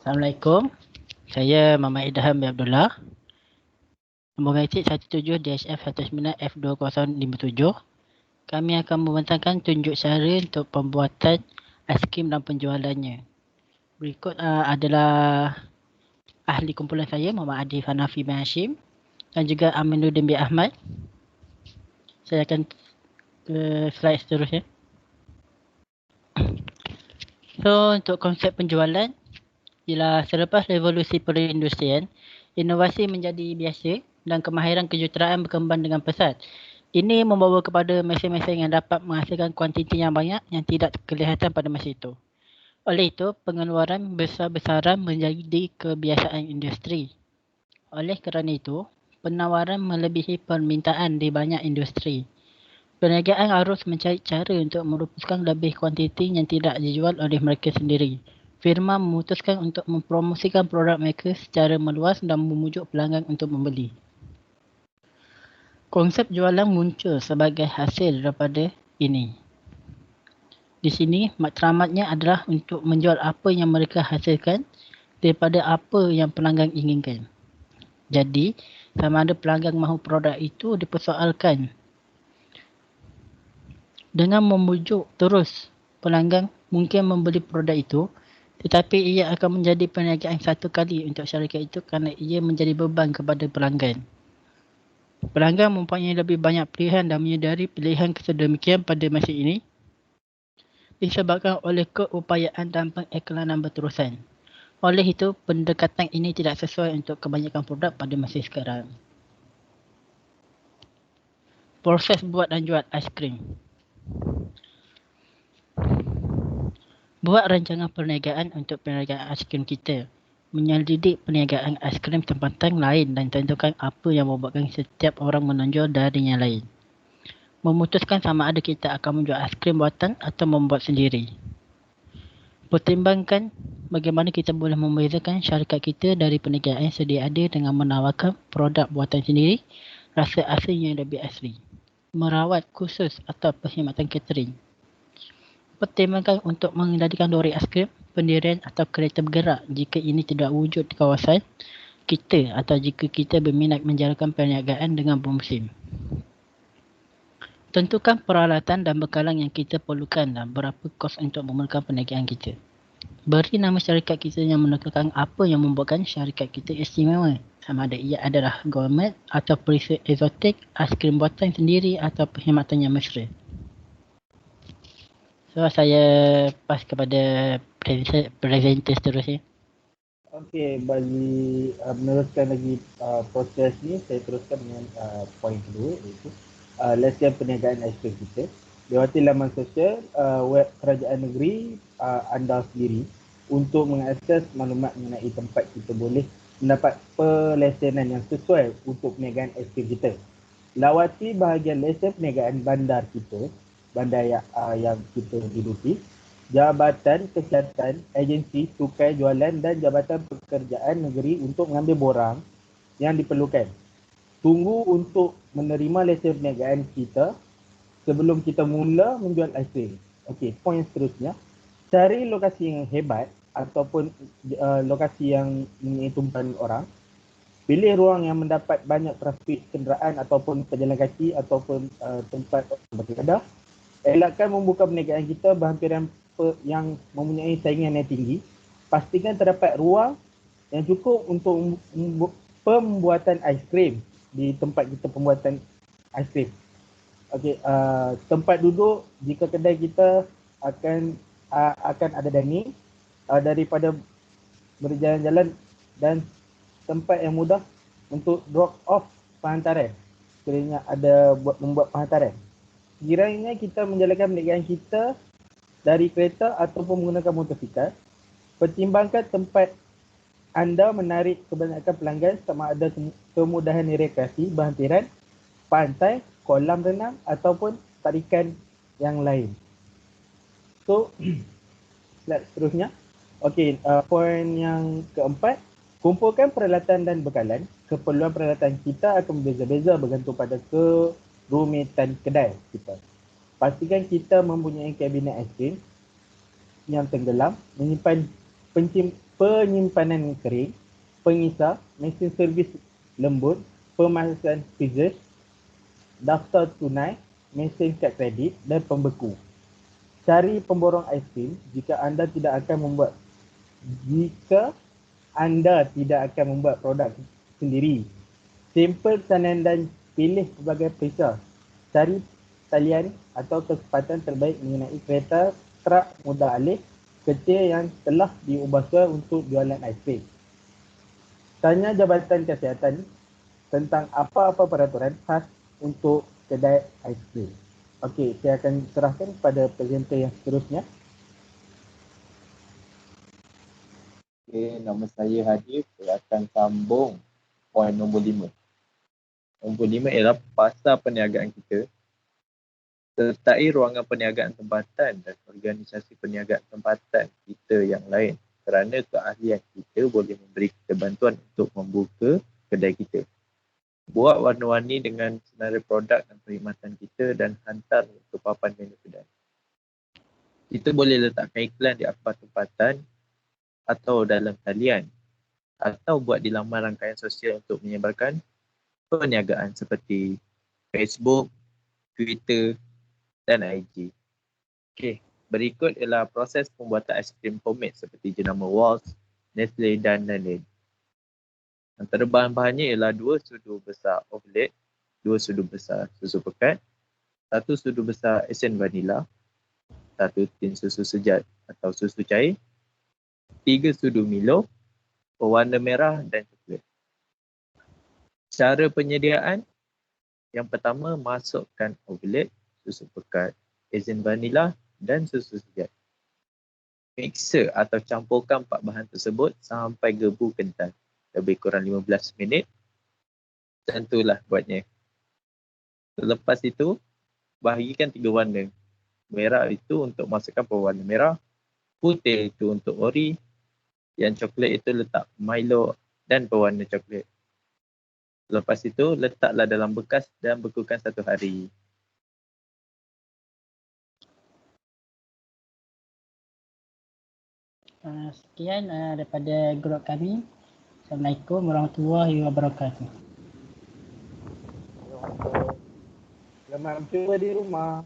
Assalamualaikum. Saya Muhammad Idham bin Abdullah. Nombor metric 17-DHF-19F2057. Kami akan membentangkan tunjuk cara untuk pembuatan aiskrim dan penjualannya. Berikut adalah ahli kumpulan saya, Muhammad Adif Hanafi bin Hashim dan juga Aminuddin bin Ahmad. Saya akan ke slide seterusnya. So, untuk konsep penjualan, ialah selepas revolusi perindustrian, inovasi menjadi biasa dan kemahiran kejuruteraan berkembang dengan pesat. Ini membawa kepada mesin-mesin yang dapat menghasilkan kuantiti yang banyak yang tidak kelihatan pada masa itu. Oleh itu, pengeluaran besar-besaran menjadi kebiasaan industri. Oleh kerana itu, penawaran melebihi permintaan di banyak industri. Perniagaan harus mencari cara untuk merupuskan lebih kuantiti yang tidak dijual oleh mereka sendiri. Firma memutuskan untuk mempromosikan produk mereka secara meluas dan memujuk pelanggan untuk membeli. Konsep jualan muncul sebagai hasil daripada ini. Di sini, matlamatnya adalah untuk menjual apa yang mereka hasilkan daripada apa yang pelanggan inginkan. Jadi, sama ada pelanggan mahu produk itu dipersoalkan. Dengan memujuk terus pelanggan mungkin membeli produk itu, tetapi ia akan menjadi perniagaan satu kali untuk syarikat itu kerana ia menjadi beban kepada pelanggan. Pelanggan mempunyai lebih banyak pilihan dan menyedari pilihan sedemikian pada masa ini disebabkan oleh keupayaan dan pengiklanan berterusan. Oleh itu, pendekatan ini tidak sesuai untuk kebanyakan produk pada masa sekarang. Proses buat dan jual aiskrim. Buat rancangan perniagaan untuk perniagaan aiskrim kita. Menyelidik perniagaan aiskrim tempatan lain dan tentukan apa yang membuatkan setiap orang menonjol dari yang lain. Memutuskan sama ada kita akan menjual aiskrim buatan atau membuat sendiri. Pertimbangkan bagaimana kita boleh membezakan syarikat kita dari perniagaan yang sedia ada dengan menawarkan produk buatan sendiri, rasa asli yang lebih asli. Merawat khusus atau perkhidmatan catering. Pertimbangkan untuk mengendalikan lori aiskrim, pendirian atau kereta bergerak jika ini tidak wujud di kawasan kita atau jika kita berminat menjalankan perniagaan dengan bermusim. Tentukan peralatan dan bekalan yang kita perlukan dan berapa kos untuk memulakan perniagaan kita. Beri nama syarikat kita yang menekankan apa yang membuatkan syarikat kita istimewa. Sama ada ia adalah gourmet atau perisai eksotik, aiskrim buatan sendiri atau perkhidmatan yang mesra. So, saya pas kepada presenter seterusnya. Okey, bagi meneruskan lagi proses ni, saya teruskan dengan poin kedua, iaitu lesen perniagaan aiskrim kita. Lewati laman sosial web kerajaan negeri anda sendiri untuk mengakses maklumat mengenai tempat kita boleh mendapat pelesenan yang sesuai untuk perniagaan aiskrim kita. Lawati bahagian lesen perniagaan bandar kita, bandar yang kita hidupi, Jabatan Kesihatan, agensi, tukai jualan dan Jabatan Pekerjaan Negeri untuk mengambil borang yang diperlukan. Tunggu untuk menerima lesen perniagaan kita sebelum kita mula menjual aiskrim. Okey, poin seterusnya. Cari lokasi yang hebat ataupun lokasi yang mempunyai tumpuan orang. Pilih ruang yang mendapat banyak trafik kenderaan ataupun pejalan kaki ataupun tempat berkedah. Elakkan membuka perniagaan kita berhampiran yang mempunyai saingan yang tinggi. Pastikan terdapat ruang yang cukup untuk pembuatan aiskrim di tempat kita pembuatan aiskrim. Okey, tempat duduk jika kedai kita akan ada dining daripada berjalan-jalan dan tempat yang mudah untuk drop off penghantaran. Sekiranya ada membuat penghantaran. Sekiranya kita menjalankan perniagaan kita dari kereta ataupun menggunakan motosikal, pertimbangkan tempat anda menarik kebanyakan pelanggan sama ada kemudahan rekreasi, berhampiran, pantai, kolam renang ataupun tarikan yang lain. So, slide seterusnya. Okey, poin yang keempat, kumpulkan peralatan dan bekalan. Keperluan peralatan kita akan berbeza-beza bergantung pada kerumitan kedai kita. Pastikan kita mempunyai kabinet aiskrim yang tenggelam, menyimpan penyimpanan kering, pengisar, mesin servis lembut, pemasaran freezer, daftar tunai, mesin kad kredit dan pembeku. Cari pemborong aiskrim jika anda tidak akan membuat produk sendiri. Sampel pesanan dan pilih pelbagai perisa. Cari talian atau kesempatan terbaik mengenai kereta truk mudah alih kecil yang telah diubah suai untuk jualan aiskrim. Tanya Jabatan Kesihatan tentang apa-apa peraturan khas untuk kedai aiskrim. Okey, saya akan serahkan kepada presenter yang seterusnya. Okay, nama saya Hadif. Saya akan sambung poin nombor 5. Nombor 5 ialah pasar perniagaan kita. Sertai ruangan perniagaan tempatan dan organisasi perniagaan tempatan kita yang lain, kerana keahlian kita boleh memberi kita bantuan untuk membuka kedai kita. Buat warna-warni dengan senarai produk dan perkhidmatan kita dan hantar ke papan menu kedai. Kita boleh letakkan iklan di akhbar tempatan atau dalam talian, atau buat di laman rangkaian sosial untuk menyebarkan perniagaan seperti Facebook, Twitter dan IG. Okey, berikut ialah proses pembuatan aiskrim homemade seperti jenama Waltz, Nestle dan lain-lain. Antara bahan-bahannya ialah 2 sudu besar ovelet, 2 sudu besar susu pekat, 1 sudu besar esen vanila, 1 tin susu sejat atau susu cair, 3 sudu Milo, pewarna merah dan coklat. Cara penyediaan, yang pertama masukkan ovelet, susu pekat, esen vanila dan susu sejat. Mixer atau campurkan 4 bahan tersebut sampai gebu kental. Lebih kurang 15 minit. Dan itulah buatnya. Selepas itu, bahagikan 3 warna. Merah itu untuk masukkan pewarna merah, putih itu untuk ori, yang coklat itu letak Milo dan pewarna coklat. Lepas itu, letaklah dalam bekas dan bekukan 1 hari. Sekian daripada grup kami. Assalamualaikum warahmatullahi wabarakatuh. Selamat mencuba di rumah.